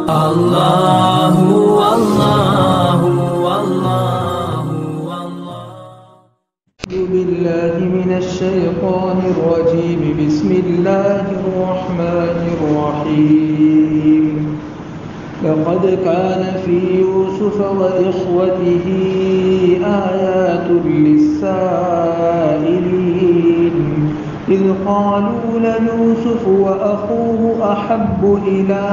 الله والله والله والله. أعوذ بالله من الشيطان الرجيم. بسم الله الرحمن الرحيم. لقد كان في يوسف وإخوته آيات للسائلين إذ قالوا ليوسف وأخوه أحب إلى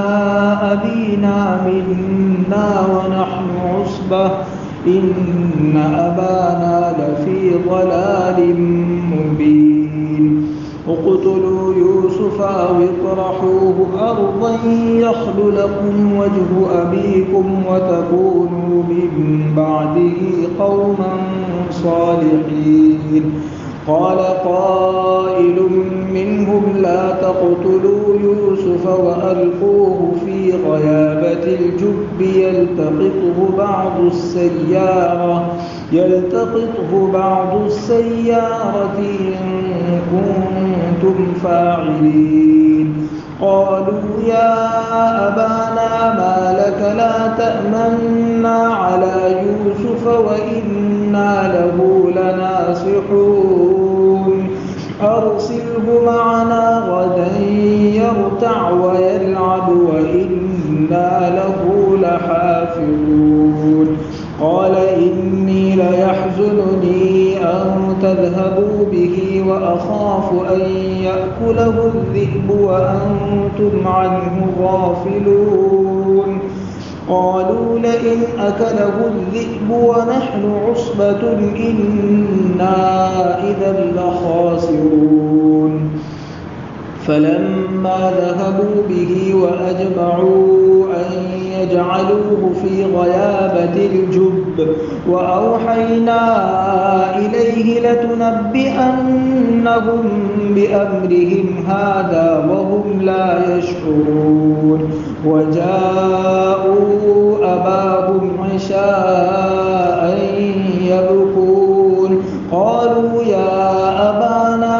أبينا منا ونحن عصبة إن أبانا لفي ضلال مبين. اقتلوا يوسف أو اطرحوه أرضا يخل لكم وجه أبيكم وتكونوا من بعده قوما صالحين. قال قائل منهم لا تقتلوا يوسف وألقوه في غيابة الجب يلتقطه بعض السيارة إن كنتم فاعلين. قالوا يا أبانا ما لك لا تأمنا على يوسف وإنا له لناصحون. أرسله معنا غدا يرتع ويلعب وإنا له لحافظون. قال إني ليحزنني أن تذهبوا به وأخاف أن يأكله الذئب وأنتم عنه غافلون. قالوا لئن أكله الذئب ونحن عصبة إنا إذا لخاسرون. فلما ذهبوا به وأجمعوا أن يجعلوه في غيابة الجب وأوحينا إليه لتنبئنهم بأمرهم هذا وهم لا يشعرون. وجاءوا أباهم عشاء يبكون. قالوا يا أبانا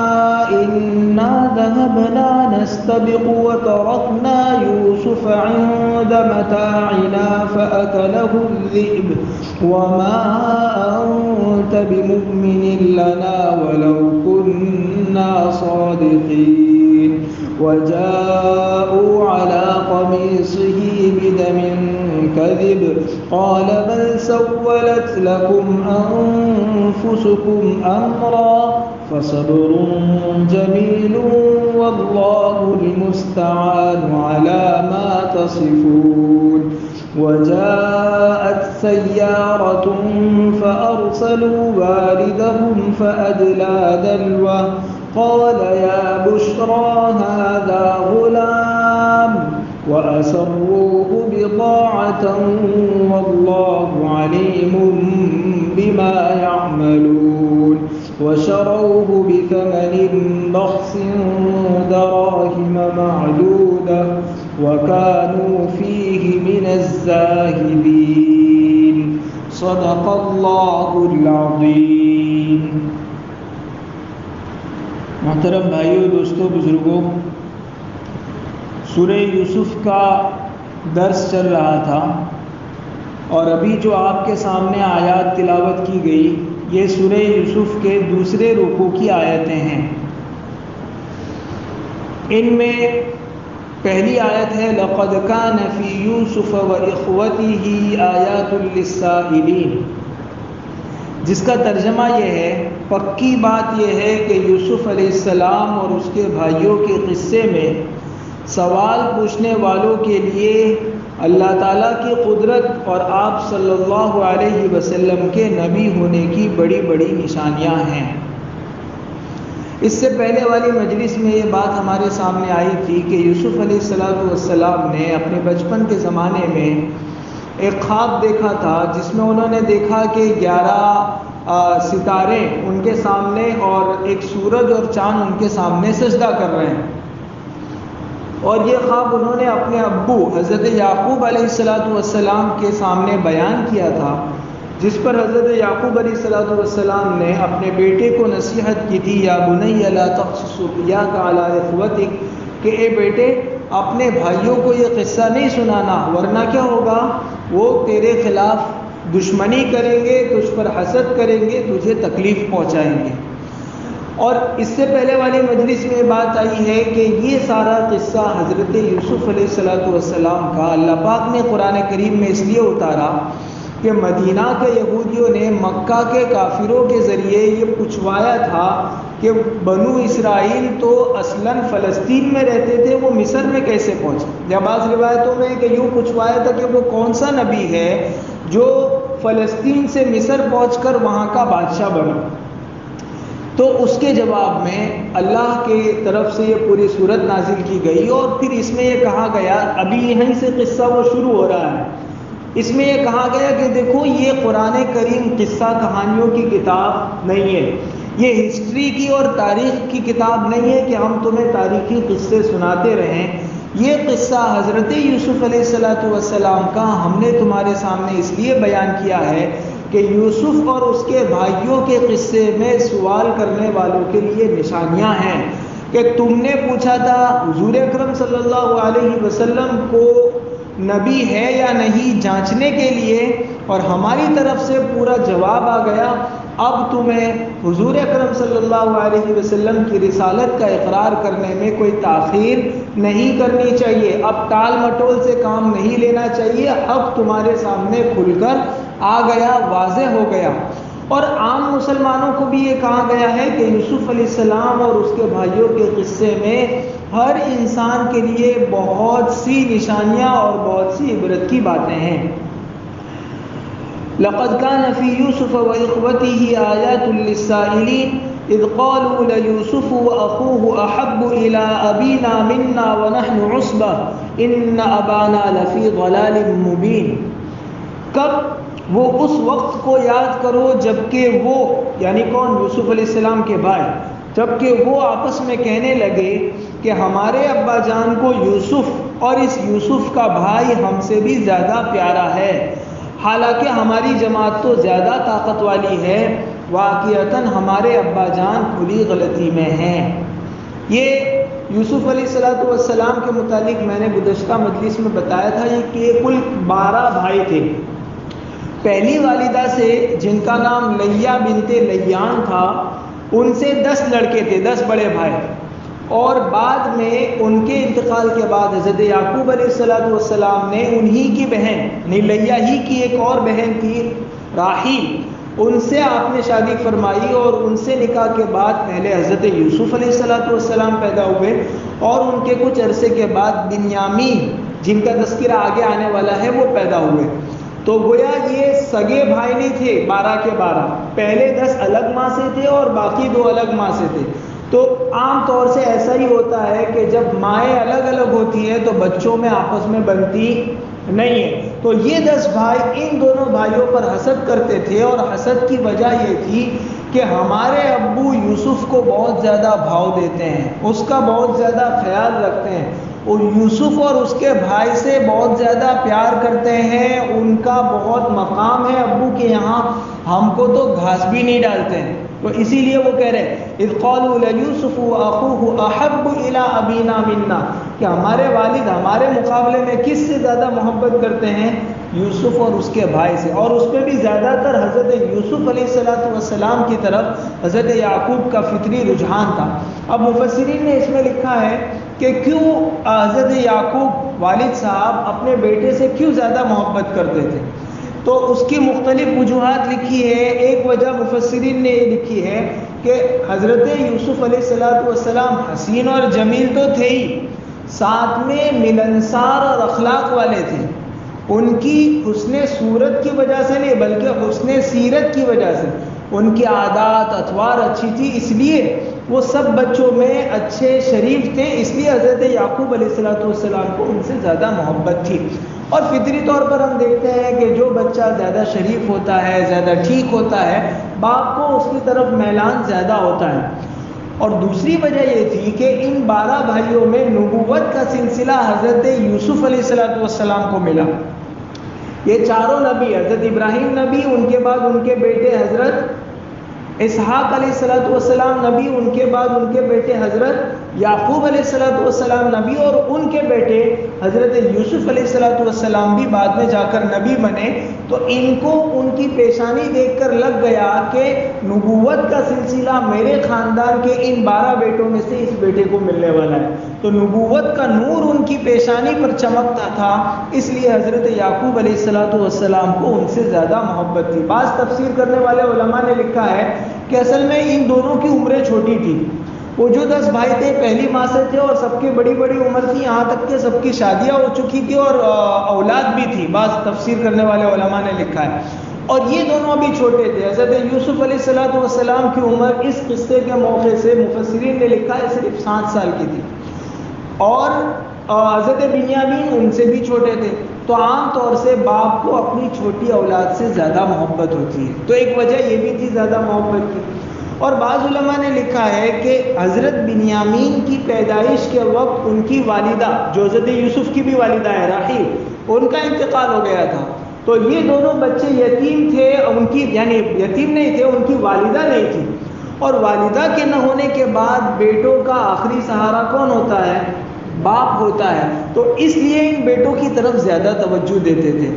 إنا ذهبنا نستبق وتركنا يوسف عند متاعنا فأكله الذئب وما أنت بمؤمن لنا ولو كنا صادقين. وجاءوا على قميصه بدم كذب قال بل سولت لكم أنفسكم أمرا فصبر جميل والله المستعان على ما تصفون. وجاءت سيارة فأرسلوا واردهم فأدلى دلوه قال يا بشرى هذا غلام وأسروه بضاعة والله عليم بما يعملون. وشروه بثمن بخس دراهم معدودة وكانوا فيه من الزاهدين. صدق الله العظيم. محترم بھائیو، دوستو، بزرگوں، سورہ یوسف کا درس چل رہا تھا اور ابھی جو آپ کے سامنے آیات تلاوت کی گئی یہ سورہ یوسف کے دوسرے رکوع کی آیتیں ہیں۔ ان میں پہلی آیت ہے لَقَدْ كَانَ فِي يُوسُفَ وَإِخْوَتِهِ آيَاتٌ لِلسَّائِلِينَ، جس کا ترجمہ یہ ہے، پکی بات یہ ہے کہ یوسف علیہ السلام اور اس کے بھائیوں کے قصے میں سوال پوچھنے والوں کے لیے اللہ تعالیٰ کی قدرت اور آپ صلی اللہ علیہ وسلم کے نبی ہونے کی بڑی بڑی نشانیاں ہیں۔ اس سے پہلے والی مجلس میں یہ بات ہمارے سامنے آئی تھی کہ یوسف علیہ السلام نے اپنے بچپن کے زمانے میں ایک خواب دیکھا تھا جس میں انہوں نے دیکھا کہ 11 ستارے ان کے سامنے اور ایک سورج اور چاند ان کے سامنے سجدہ کر رہے ہیں، اور یہ خواب انہوں نے اپنے ابو حضرت یعقوب علیہ السلام کے سامنے بیان کیا تھا، جس پر حضرت یعقوب علیہ السلام نے اپنے بیٹے کو نصیحت کی تھی، یا بنی لا تقصص رؤیاک علی اخوتک، کہ اے بیٹے اپنے بھائیوں کو یہ قصہ نہیں سنانا، ورنہ کیا ہوگا، وہ تیرے خلاف دشمنی کریں گے، تجھ پر حسد کریں گے، تجھے تکلیف پہنچائیں گے۔ اور اس سے پہلے والی مجلس میں بات آئی ہے کہ یہ سارا قصہ حضرت یوسف علیہ السلام کا اللہ پاک نے قرآن کریم میں اس لیے اتارا کہ مدینہ کے یہودیوں نے مکہ کے کافروں کے ذریعے یہ پوچھوایا تھا کہ بنو اسرائیل تو اصلاً فلسطین میں رہتے تھے، وہ مصر میں کیسے پہنچے؟ یا بعض روایتوں میں کہ یوں پوچھوایا تھا کہ وہ کون سا نبی ہے جو فلسطین سے مصر پہنچ کر وہاں کا بادشاہ بنا؟ تو اس کے جواب میں اللہ کے طرف سے یہ پوری صورت نازل کی گئی، اور پھر اس میں یہ کہا گیا، ابھی یہیں سے قصہ وہ شروع ہو رہا ہے، اس میں یہ کہا گیا کہ دیکھو یہ قرآن کریم قصہ کہانیوں کی کتاب نہیں ہے، یہ ہسٹری کی اور تاریخ کی کتاب نہیں ہے کہ ہم تمہیں تاریخی قصے سناتے رہیں۔ یہ قصہ حضرت یوسف علیہ السلام کا ہم نے تمہارے سامنے اس لیے بیان کیا ہے کہ یوسف اور اس کے بھائیوں کے قصے میں سوال کرنے والوں کے لیے نشانیاں ہیں کہ تم نے پوچھا تھا حضور اکرم صلی اللہ علیہ وسلم کو نبی ہے یا نہیں جانچنے کے لیے، اور ہماری طرف سے پورا جواب آ گیا۔ اب تمہیں حضور اکرم صلی اللہ علیہ وسلم کی رسالت کا اقرار کرنے میں کوئی تاخیر نہیں کرنی چاہیے، اب ٹال مٹول سے کام نہیں لینا چاہیے، اب تمہارے سامنے کھل کر آ گیا، واضح ہو گیا۔ اور عام مسلمانوں کو بھی یہ کہا گیا ہے کہ یوسف علیہ السلام اور اس کے بھائیوں کے قصے میں ہر انسان کے لیے بہت سی نشانیاں اور بہت سی عبرت کی باتیں ہیں۔ لقد كان في يوسف وإخوته آيات للسائلين إذ قالوا ليوسف وأخوه أحب إلى أبينا منا ونحن عصبة إن أبانا لفي ضلال مبين۔ کب؟ وہ اس وقت کو یاد کرو جبکہ وہ، یعنی کون؟ یوسف علیہ السلام کے بھائی، جبکہ وہ آپس میں کہنے لگے کہ ہمارے ابا جان کو یوسف اور اس یوسف کا بھائی ہم سے بھی زیادہ پیارا ہے، حالانکہ ہماری جماعت تو زیادہ طاقت والی ہے، واقعتاً ہمارے ابا جان کھلی غلطی میں ہیں۔ یہ یوسف علیہ السلام کے متعلق میں نے گزشتہ مجلس میں بتایا تھا کہ کل 12 بھائی تھے۔ پہلی والدہ سے جن کا نام لیہ بنت لیان تھا، ان سے 10 لڑکے تھے، 10 بڑے بھائی، اور بعد میں ان کے انتقال کے بعد حضرت یعقوب علیہ السلام نے انہی کی بہن، لیہ ہی کی ایک اور بہن تھی راحیل، ان سے آپ نے شادی فرمائی، اور ان سے نکاح کے بعد پہلے حضرت یوسف علیہ السلام پیدا ہوئے، اور ان کے کچھ عرصے کے بعد بنیامین، جن کا تذکرہ آگے آنے والا ہے، وہ پیدا ہوئے۔ تو گویا یہ سگے بھائی نہیں تھے 12 کے 12، پہلے 10 الگ ماں سے تھے اور باقی 2 الگ ماں سے تھے۔ تو عام طور سے ایسا ہی ہوتا ہے کہ جب مائیں الگ الگ ہوتی ہیں تو بچوں میں آپس میں بنتی نہیں ہے۔ تو یہ 10 بھائی ان دونوں بھائیوں پر حسد کرتے تھے، اور حسد کی وجہ یہ تھی کہ ہمارے ابو یوسف کو بہت زیادہ بھاؤ دیتے ہیں، اس کا بہت زیادہ خیال رکھتے ہیں، اور یوسف اور اس کے بھائی سے بہت زیادہ پیار کرتے ہیں، ان کا بہت مقام ہے ابو کے یہاں، ہم کو تو گھاس بھی نہیں ڈالتے ہیں۔ تو اسی لیے وہ کہہ رہے اذ قالوا لیوسف واخوه احب الى ابینا منا، کہ ہمارے والد ہمارے مقابلے میں کس سے زیادہ محبت کرتے ہیں؟ یوسف اور اس کے بھائی سے، اور اس میں بھی زیادہ تر حضرت یوسف علیہ السلام کی طرف حضرت یعقوب کا فطری رجحان تھا۔ اب مفسرین نے اس میں لکھا ہے کہ کیوں حضرت یعقوب والد صاحب اپنے بیٹے سے کیوں زیادہ محبت کرتے تھے، تو اس کی مختلف وجوہات لکھی ہے۔ ایک وجہ مفسرین نے یہ لکھی ہے کہ حضرت یوسف علیہ السلام حسین اور جمیل تو تھے ہی، ساتھ میں ملنسار اور اخلاق والے تھے۔ ان کی حسن صورت کی وجہ سے نہیں بلکہ حسن سیرت کی وجہ سے، ان کی عادات اطوار اچھی تھی، اس لیے وہ سب بچوں میں اچھے شریف تھے، اس لیے حضرت یعقوب علیہ السلام کو ان سے زیادہ محبت تھی۔ اور فطری طور پر ہم دیکھتے ہیں کہ جو بچہ زیادہ شریف ہوتا ہے، زیادہ ٹھیک ہوتا ہے، باپ کو اس کی طرف میلان زیادہ ہوتا ہے۔ اور دوسری وجہ یہ تھی کہ ان 12 بھائیوں میں نبوت کا سلسلہ حضرت یوسف علیہ السلام کو ملا۔ یہ چاروں نبی، حضرت ابراہیم نبی، ان کے بعد ان کے بیٹے حضرت اسحاق علیہ السلام نبی، ان کے بعد ان کے بیٹے حضرت یعقوب علیہ السلام نبی اور ان کے بیٹے حضرت یوسف علیہ السلام بھی بعد میں جا کر نبی بنے، تو ان کو ان کی پیشانی دیکھ کر لگ گیا کہ نبوت کا سلسلہ میرے خاندان کے ان 12 بیٹوں میں سے اس بیٹے کو ملنے والا ہے، تو نبوت کا نور ان کی پیشانی پر چمکتا تھا، اس لیے حضرت یعقوب علیہ السلام کو ان سے زیادہ محبت تھی۔ بعض تفسیر کرنے والے علماء نے لکھا ہے کہ اصل میں ان دونوں کی عمریں چھوٹی تھی، وہ جو 10 بھائی تھے پہلی ماں سے تھے اور سب کی بڑی بڑی عمر تھی، یہاں تک کہ سب کی شادیاں ہو چکی تھی اور اولاد بھی تھی، بعض تفسیر کرنے والے علماء نے لکھا ہے، اور یہ دونوں ابھی چھوٹے تھے۔ حضرت یوسف علیہ السلام کی عمر اس قصے کے موقع سے مفسرین نے لکھا ہے صرف 7 سال کی تھی، اور حضرت بنیامین ان سے بھی چھوٹے تھے، تو عام طور سے باپ کو اپنی چھوٹی اولاد سے زیادہ محبت ہوتی ہے، تو ایک وجہ یہ بھی تھی زیادہ محبت کی۔ اور بعض علماء نے لکھا ہے کہ حضرت بنیامین کی پیدائش کے وقت ان کی والدہ، جو حضرت یوسف کی بھی والدہ ہے راحیل، ان کا انتقال ہو گیا تھا، تو یہ دونوں بچے یتیم تھے، ان کی یعنی یتیم نہیں تھے، ان کی والدہ نہیں تھی، اور والدہ کے نہ ہونے کے بعد بیٹوں کا آخری سہارا کون ہوتا ہے؟ باپ ہوتا ہے، تو اس لیے ان بیٹوں کی طرف زیادہ توجہ دیتے تھے۔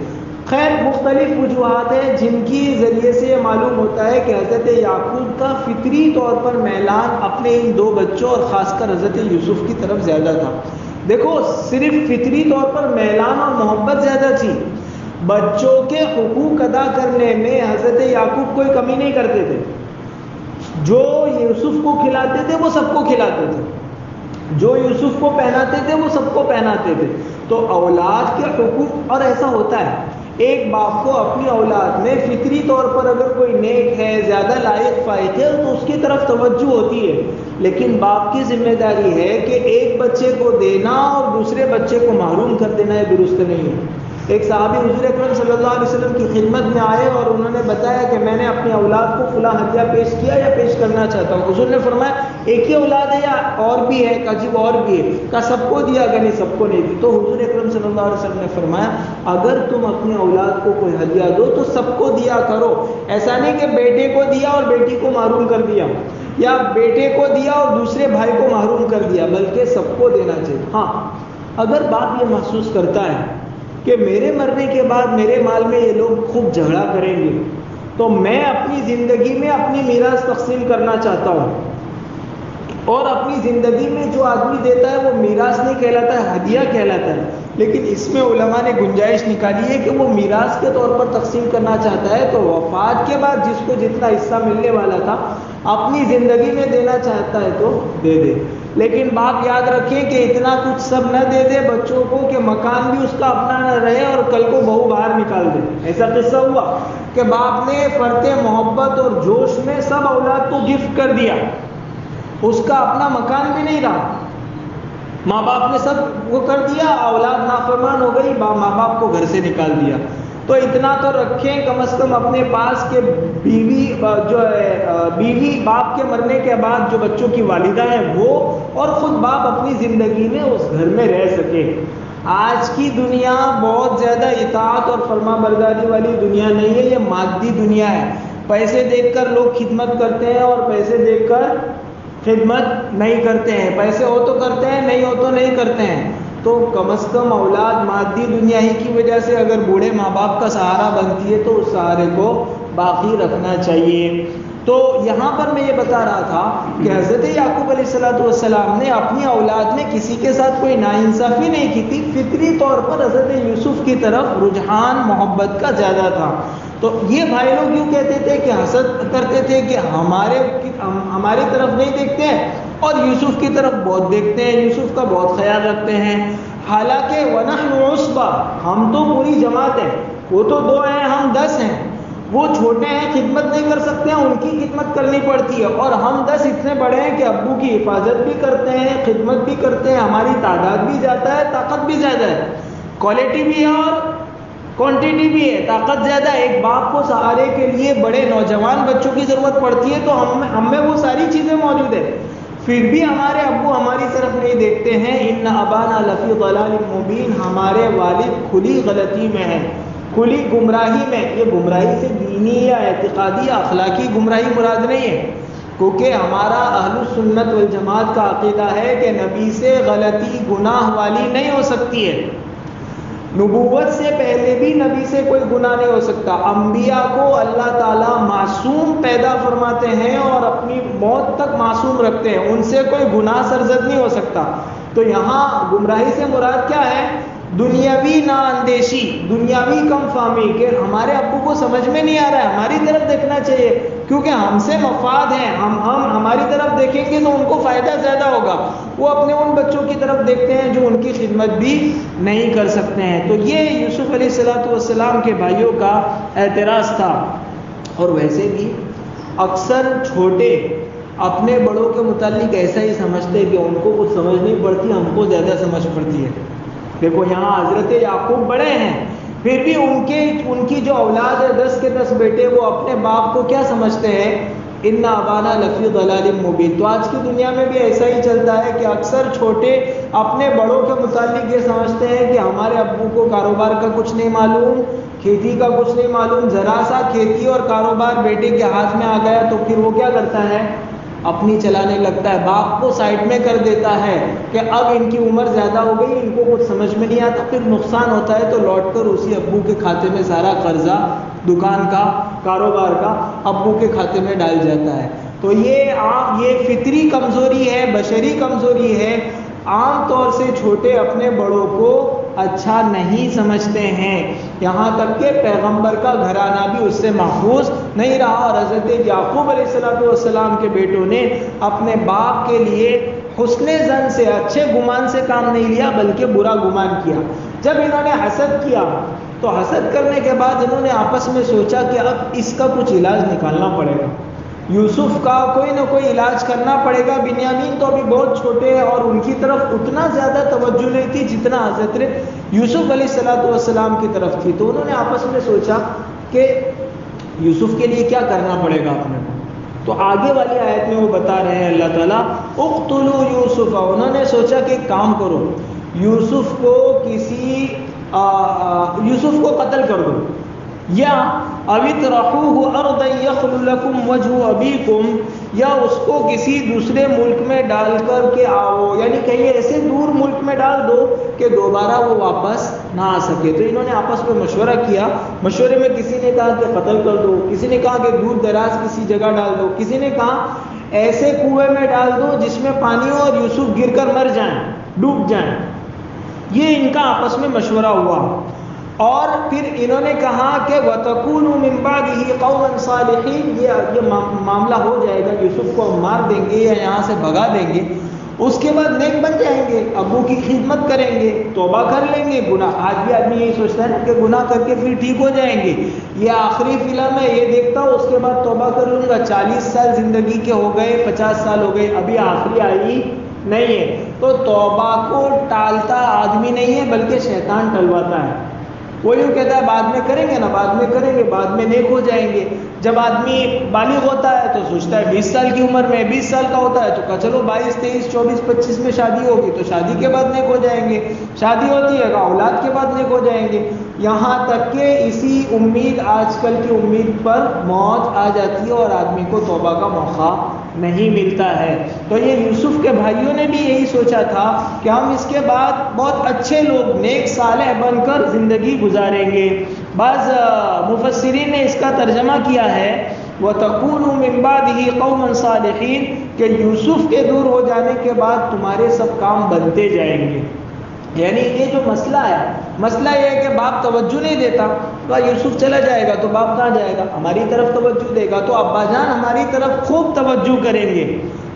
خیر مختلف وجوہات ہیں جن کی ذریعے سے یہ معلوم ہوتا ہے کہ حضرت یعقوب کا فطری طور پر میلان اپنے ان 2 بچوں اور خاص کر حضرت یوسف کی طرف زیادہ تھا۔ دیکھو صرف فطری طور پر میلان اور محبت زیادہ تھی، بچوں کے حقوق ادا کرنے میں حضرت یعقوب کوئی کمی نہیں کرتے تھے، جو یوسف کو کھلاتے تھے وہ سب کو کھلاتے تھے، جو یوسف کو پہناتے تھے وہ سب کو پہناتے تھے، تو اولاد کے حقوق، اور ایسا ہوتا ہے ایک باپ کو اپنی اولاد میں فطری طور پر اگر کوئی نیک ہے، زیادہ لائق فائق ہے تو اس کی طرف توجہ ہوتی ہے، لیکن باپ کی ذمہ داری ہے کہ ایک بچے کو دینا اور دوسرے بچے کو محروم کر دینا یہ درست نہیں ہے۔ ایک صحابی حضور اکرم صلی اللہ علیہ وسلم کی خدمت میں آئے اور انہوں نے بتایا کہ میں نے اپنی اولاد کو فلاں ہدیہ پیش کیا یا پیش کرنا چاہتا ہوں۔ حضور نے فرمایا ایک ہی اولاد ہے یا اور بھی ہے؟ کہا جی اور بھی ہے۔ کہا سب کو دیا؟ اگر نہیں سب کو نہیں دی۔ تو حضور اکرم صلی اللہ علیہ وسلم نے فرمایا اگر تم اپنی اولاد کو کوئی ہدیہ دو تو سب کو دیا کرو، ایسا نہیں کہ بیٹے کو دیا اور بیٹی کو محروم کر دیا، یا بیٹے کو دیا اور دوسرے بھائی کو محروم کر دیا، بلکہ سب کو دینا چاہیے۔ ہاں اگر باپ یہ محسوس کرتا ہے کہ میرے مرنے کے بعد میرے مال میں یہ لوگ خوب جھگڑا کریں گے، تو میں اپنی زندگی میں اپنی میراث تقسیم کرنا چاہتا ہوں، اور اپنی زندگی میں جو آدمی دیتا ہے وہ میراث نہیں کہلاتا ہے، ہدیہ کہلاتا ہے، لیکن اس میں علماء نے گنجائش نکالی ہے کہ وہ میراث کے طور پر تقسیم کرنا چاہتا ہے تو وفات کے بعد جس کو جتنا حصہ ملنے والا تھا اپنی زندگی میں دینا چاہتا ہے تو دے دے، لیکن باپ یاد رکھیں کہ اتنا کچھ سب نہ دے دے بچوں کو کہ مکان بھی اس کا اپنا نہ رہے اور کل کو بہو باہر نکال دے۔ ایسا قصہ ہوا کہ باپ نے فرط محبت اور جوش میں سب اولاد کو گفٹ کر دیا، اس کا اپنا مکان بھی نہیں رہا، ماں باپ نے سب وہ کر دیا، اولاد نافرمان ہو گئی، ماں باپ کو گھر سے نکال دیا۔ تو اتنا تو رکھیں کم از کم اپنے پاس کہ بیوی جو ہے بیوی باپ کے مرنے کے بعد جو بچوں کی والدہ ہیں وہ اور خود باپ اپنی زندگی میں اس گھر میں رہ سکے۔ آج کی دنیا بہت زیادہ اطاعت اور فرما برداری والی دنیا نہیں ہے، یہ مادی دنیا ہے، پیسے دیکھ کر لوگ خدمت کرتے ہیں اور پیسے دیکھ کر خدمت نہیں کرتے ہیں، پیسے ہو تو کرتے ہیں، نہیں ہو تو نہیں کرتے ہیں۔ تو کم از کم اولاد مادی دنیا ہی کی وجہ سے اگر بوڑھے ماں باپ کا سہارا بنتی ہے تو اس سہارے کو باقی رکھنا چاہیے۔ تو یہاں پر میں یہ بتا رہا تھا کہ حضرت یعقوب علیہ السلام نے اپنی اولاد میں کسی کے ساتھ کوئی ناانصافی نہیں کی تھی، فطری طور پر حضرت یوسف کی طرف رجحان محبت کا زیادہ تھا۔ تو یہ بھائی لوگ یوں کہتے تھے کہ حسد کرتے تھے کہ ہماری طرف نہیں دیکھتے ہیں اور یوسف کی طرف بہت دیکھتے ہیں، یوسف کا بہت خیال رکھتے ہیں، حالانکہ وَنَحْنُ عُصْبَةٌ، ہم تو پوری جماعت ہیں، وہ تو 2 ہیں ہم 10 ہیں، وہ چھوٹے ہیں خدمت نہیں کر سکتے ہیں، ان کی خدمت کرنی پڑتی ہے، اور ہم 10 اتنے بڑے ہیں کہ ابو کی حفاظت بھی کرتے ہیں، خدمت بھی کرتے ہیں، ہماری تعداد بھی زیادہ ہے، طاقت بھی زیادہ ہے، کوالٹی بھی ہے اور کوانٹیٹی بھی ہے، طاقت زیادہ ہے۔ ایک باپ کو سہارے کے لیے بڑے نوجوان بچوں کی ضرورت پڑتی ہے تو ہم میں وہ ساری چیزیں موجود ہیں، پھر بھی ہمارے ابو ہماری طرف نہیں دیکھتے ہیں۔ ان ابانا لفی ضلال مبین، ہمارے والد کھلی غلطی میں ہیں، کھلی گمراہی میں۔ یہ گمراہی سے دینی یا اعتقادی یا اخلاقی گمراہی مراد نہیں ہے، کیونکہ ہمارا اہل سنت والجماعت کا عقیدہ ہے کہ نبی سے غلطی گناہ والی نہیں ہو سکتی ہے. نبوت سے پہلے بھی نبی سے کوئی گناہ نہیں ہو سکتا. انبیاء کو اللہ تعالیٰ معصوم پیدا فرماتے ہیں اور اپنی موت تک معصوم رکھتے ہیں, ان سے کوئی گناہ سرزد نہیں ہو سکتا. تو یہاں گمراہی سے مراد کیا ہے؟ دنیاوی نا اندیشی, دنیاوی کم فہمی کہ ہمارے ابو کو سمجھ میں نہیں آ رہا ہے, ہماری طرف دیکھنا چاہیے کیونکہ ہم سے مفاد ہیں, ہم ہماری طرف دیکھیں گے تو ان کو فائدہ زیادہ ہوگا. وہ اپنے ان بچوں کی طرف دیکھتے ہیں جو ان کی خدمت بھی نہیں کر سکتے ہیں. تو یہ یوسف علیہ السلام کے بھائیوں کا اعتراض تھا. اور ویسے بھی اکثر چھوٹے اپنے بڑوں کے متعلق ایسا ہی سمجھتے کہ ان کو کچھ سمجھ نہیں پڑتی, ہم کو زیادہ سمجھ پڑتی ہے. دیکھو یہاں حضرت یعقوب بڑے ہیں, پھر بھی ان کی جو اولاد ہے 10 کے 10 بیٹے, وہ اپنے باپ کو کیا سمجھتے ہیں؟ ان ابانا لفی ضلال مبین. تو آج کی دنیا میں بھی ایسا ہی چلتا ہے کہ اکثر چھوٹے اپنے بڑوں کے متعلق یہ سمجھتے ہیں کہ ہمارے ابو کو کاروبار کا کچھ نہیں معلوم, کھیتی کا کچھ نہیں معلوم, ذرا سا کھیتی اور کاروبار بیٹے کے ہاتھ میں آ گیا تو پھر وہ کیا کرتا ہے؟ اپنی چلانے لگتا ہے, باپ کو سائڈ میں کر دیتا ہے کہ اب ان کی عمر زیادہ ہو گئی, ان کو کچھ سمجھ میں نہیں آتا. پھر نقصان ہوتا ہے تو لوٹ کر اسی ابو کے کھاتے میں سارا قرضہ دکان کا, کاروبار کا ابو کے کھاتے میں ڈال جاتا ہے. تو یہ فطری کمزوری ہے, بشری کمزوری ہے. عام طور سے چھوٹے اپنے بڑوں کو اچھا نہیں سمجھتے ہیں, یہاں تک کہ پیغمبر کا گھرانہ بھی اس سے محفوظ نہیں رہا. اور حضرت یعقوب علیہ السلام کے بیٹوں نے اپنے باپ کے لیے حسن ظن سے, اچھے گمان سے کام نہیں لیا بلکہ برا گمان کیا. جب انہوں نے حسد کیا تو حسد کرنے کے بعد انہوں نے آپس میں سوچا کہ اب اس کا کچھ علاج نکالنا پڑے گا, یوسف کا کوئی نہ کوئی علاج کرنا پڑے گا. بنیامین تو ابھی بہت چھوٹے ہیں اور ان کی طرف اتنا زیادہ توجہ نہیں تھی جتنا حضرت یوسف علیہ السلام کی طرف تھی. تو انہوں نے آپس میں سوچا کہ یوسف کے لیے کیا کرنا پڑے گا اپنے کو. تو آگے والی آیت میں وہ بتا رہے ہیں اللہ تعالیٰ, اقتلوا یوسف. انہوں نے سوچا کہ ایک کام کرو, یوسف کو قتل کر دو, یا اَوِطْرَحُوهُ أَرْضًا يَخْلُ لَكُمْ وَجْهُ أَبِيكُمْ, یا اس کو کسی دوسرے ملک میں ڈال کر کے آؤ, یعنی کہیں ایسے دور ملک میں ڈال دو کہ دوبارہ وہ واپس نہ آ سکے. تو انہوں نے آپس میں مشورہ کیا. مشورے میں کسی نے کہا کہ قتل کر دو, کسی نے کہا کہ دور دراز کسی جگہ ڈال دو, کسی نے کہا ایسے کنویں میں ڈال دو جس میں پانی ہو اور یوسف گر کر مر جائیں, ڈوب جائیں. یہ ان کا آپس میں مشورہ ہوا. اور پھر انہوں نے کہا کہ وَتَكُونُوا مِن بَعْدِهِ قَوْمًا صَالِحِينَ, یہ معاملہ ہو جائے گا, یوسف کو ہم مار دیں گے یا یہاں سے بھگا دیں گے, اس کے بعد نیک بن جائیں گے, ابو کی خدمت کریں گے, توبہ کر لیں گے. گناہ آج بھی آدمی یہی سوچتا ہے نا کہ گناہ کر کے پھر ٹھیک ہو جائیں گے. یہ آخری فلم ہے, یہ دیکھتا ہوں اس کے بعد توبہ کر لوں گا. 40 سال زندگی کے ہو گئے, 50 سال ہو گئے, ابھی آخری آئی نہیں ہے. تو توبہ کو ٹالتا آدمی نہیں ہے بلکہ شیطان ٹلواتا ہے. وہ یوں کہتا ہے بعد میں کریں گے نا, بعد میں کریں گے, بعد میں نیک ہو جائیں گے. جب آدمی بالغ ہوتا ہے تو سوچتا ہے 20 سال کی عمر میں, 20 سال کا ہوتا ہے تو کہا چلو 22, 23, 24, 25 میں شادی ہوگی تو شادی کے بعد نیک ہو جائیں گے. شادی ہوتی ہے اولاد کے بعد نیک ہو جائیں گے. یہاں تک کہ اسی امید, آج کل کی امید پر موت آ جاتی ہے اور آدمی کو توبہ کا موقع نہیں ملتا ہے. تو یہ یوسف کے بھائیوں نے بھی یہی سوچا تھا کہ ہم اس کے بعد بہت اچھے لوگ, نیک صالح بن کر زندگی گزاریں گے. بعض مفسرین نے اس کا ترجمہ کیا ہے وَتَكُونُوا مِن بَعْدِهِ قَوْمًا صَالِحِينَ, کہ یوسف کے دور ہو جانے کے بعد تمہارے سب کام بنتے جائیں گے. یعنی یہ جو مسئلہ ہے, مسئلہ یہ ہے کہ باپ توجہ نہیں دیتا, تو یوسف چلا جائے گا تو باپ کہاں جائے گا, ہماری طرف توجہ دے گا تو ابا جان ہماری طرف خوب توجہ کریں گے.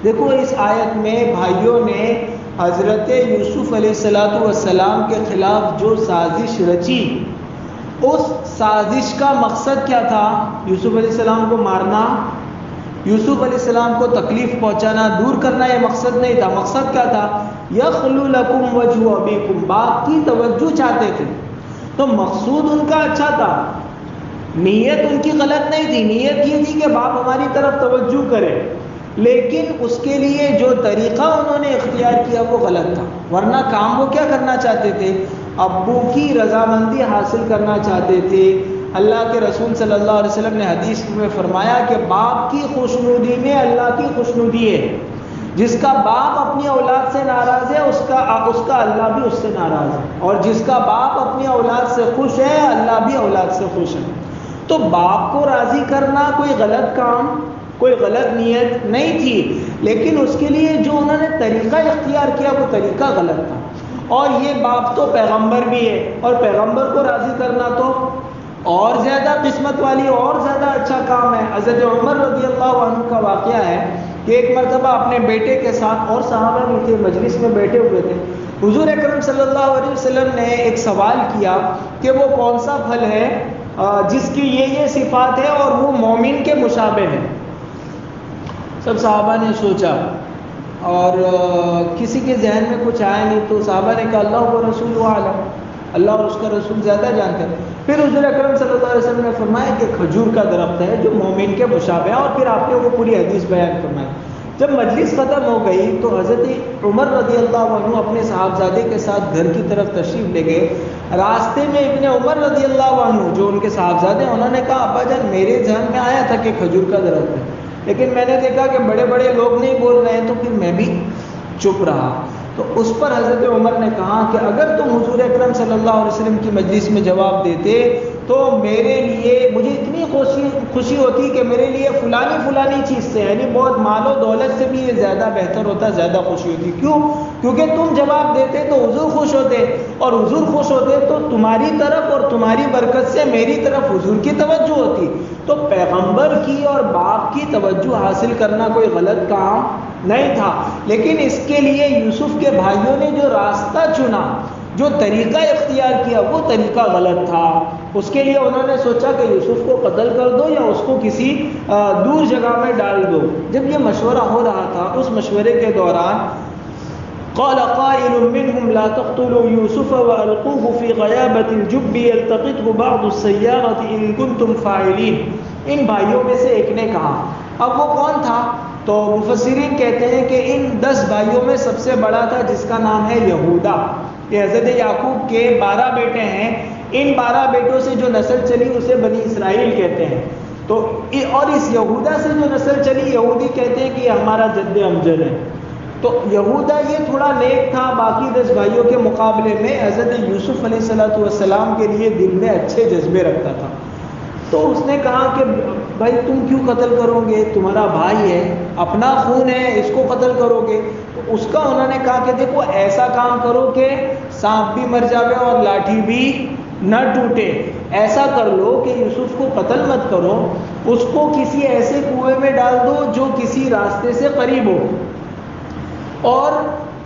دیکھو اس آیت میں بھائیوں نے حضرت یوسف علیہ السلام کے خلاف جو سازش رچی, اس سازش کا مقصد کیا تھا؟ یوسف علیہ السلام کو مارنا, یوسف علیہ السلام کو تکلیف پہنچانا, دور کرنا, یہ مقصد نہیں تھا. مقصد کیا تھا؟ یخلو لکم وجہ ابیکم, باپ کی توجہ چاہتے تھے. تو مقصود ان کا اچھا تھا, نیت ان کی غلط نہیں تھی. نیت یہ تھی کہ باپ ہماری طرف توجہ کرے, لیکن اس کے لیے جو طریقہ انہوں نے اختیار کیا وہ غلط تھا. ورنہ کام وہ کیا کرنا چاہتے تھے؟ ابو کی رضامندی حاصل کرنا چاہتے تھے, اللہ کے رسول صلی اللہ علیہ وسلم نے حدیث میں فرمایا کہ باپ کی خوشنودی میں اللہ کی خوشنودی ہے. جس کا باپ اپنی اولاد سے ناراض ہے اس کا اللہ بھی اس سے ناراض ہے، اور جس کا باپ اپنی اولاد سے خوش ہے اللہ بھی اولاد سے خوش ہے. تو باپ کو راضی کرنا کوئی غلط کام، کوئی غلط نیت نہیں تھی، لیکن اس کے لیے جو انہوں نے طریقہ اختیار کیا وہ طریقہ غلط تھا. اور یہ باپ تو پیغمبر بھی ہے، اور پیغمبر کو راضی کرنا تو اور زیادہ قسمت والی اور زیادہ اچھا کام ہے. حضرت عمر رضی اللہ عنہ کا واقعہ ہے کہ ایک مرتبہ اپنے بیٹے کے ساتھ، اور صحابہ بھی تھے، مجلس میں بیٹھے ہوئے تھے. حضور اکرم صلی اللہ علیہ وسلم نے ایک سوال کیا کہ وہ کون سا پھل ہے جس کی یہ صفات ہے اور وہ مومن کے مشابہ ہے. سب صحابہ نے سوچا اور کسی کے ذہن میں کچھ آیا نہیں، تو صحابہ نے کہا اللہ و رسول عالم، اللہ اور اس کا رسول زیادہ جانتے ہیں. پھر حضور اکرم صلی اللہ علیہ وسلم نے فرمایا کہ کھجور کا درخت ہے جو مومن کے مشابہ ہے، اور پھر آپ نے وہ پوری حدیث بیان فرمائی. جب مجلس ختم ہو گئی تو حضرت عمر رضی اللہ عنہ اپنے صاحبزادے کے ساتھ گھر کی طرف تشریف لے گئے. راستے میں ابن عمر رضی اللہ عنہ جو ان کے صاحبزادے ہیں، انہوں نے کہا ابا جان میرے ذہن میں آیا تھا کہ کھجور کا درخت ہے، لیکن میں نے دیکھا کہ بڑے بڑے لوگ نہیں بول رہے ہیں تو پھر میں بھی چپ رہا. تو اس پر حضرت عمر نے کہا کہ اگر تم حضور اکرم صلی اللہ علیہ وسلم کی مجلس میں جواب دیتے تو میرے لیے، مجھے اتنی خوشی ہوتی کہ میرے لیے فلانی چیز سے، یعنی بہت مال و دولت سے بھی یہ زیادہ بہتر ہوتا، زیادہ خوشی ہوتی. کیوں؟ کیونکہ تم جواب دیتے تو حضور خوش ہوتے، اور حضور خوش ہوتے تو تمہاری طرف اور تمہاری برکت سے میری طرف حضور کی توجہ ہوتی. تو پیغمبر کی اور باپ کی توجہ حاصل کرنا کوئی غلط کام نہیں تھا، لیکن اس کے لیے یوسف کے بھائیوں نے جو راستہ چنا، جو طریقہ اختیار کیا، وہ طریقہ غلط تھا. اس کے لیے انہوں نے سوچا کہ یوسف کو قتل کر دو یا اس کو کسی دور جگہ میں ڈال دو. جب یہ مشورہ ہو رہا تھا، اس مشورے کے دوران قال قائل منهم لا تقتلوا يوسف والقوه في غيابة الجب يلتقطه بعض السيارة ان كنتم فاعلين. ان بھائیوں میں سے ایک نے کہا. اب وہ کون تھا؟ تو مفسرین کہتے ہیں کہ ان 10 بھائیوں میں سب سے بڑا تھا جس کا نام ہے یہودا. یہ حضرت یعقوب کے 12 بیٹے ہیں. ان 12 بیٹوں سے جو نسل چلی اسے بنی اسرائیل کہتے ہیں. تو اور اس یہودا سے جو نسل چلی، یہودی کہتے ہیں کہ یہ ہمارا جد امجد ہے. تو یہودا یہ تھوڑا نیک تھا باقی 10 بھائیوں کے مقابلے میں. حضرت یوسف علیہ السلام کے لیے دل میں اچھے جذبے رکھتا تھا. تو اس نے کہا کہ بھائی تم کیوں قتل کرو گے، تمہارا بھائی ہے، اپنا خون ہے، اس کو قتل کرو گے. تو اس کا انہوں نے کہا کہ دیکھو ایسا کام کرو کہ سانپ بھی مر جاوے اور لاٹھی بھی نہ ٹوٹے. ایسا کر لو کہ یوسف کو قتل مت کرو، اس کو کسی ایسے کنویں میں ڈال دو جو کسی راستے سے قریب ہو، اور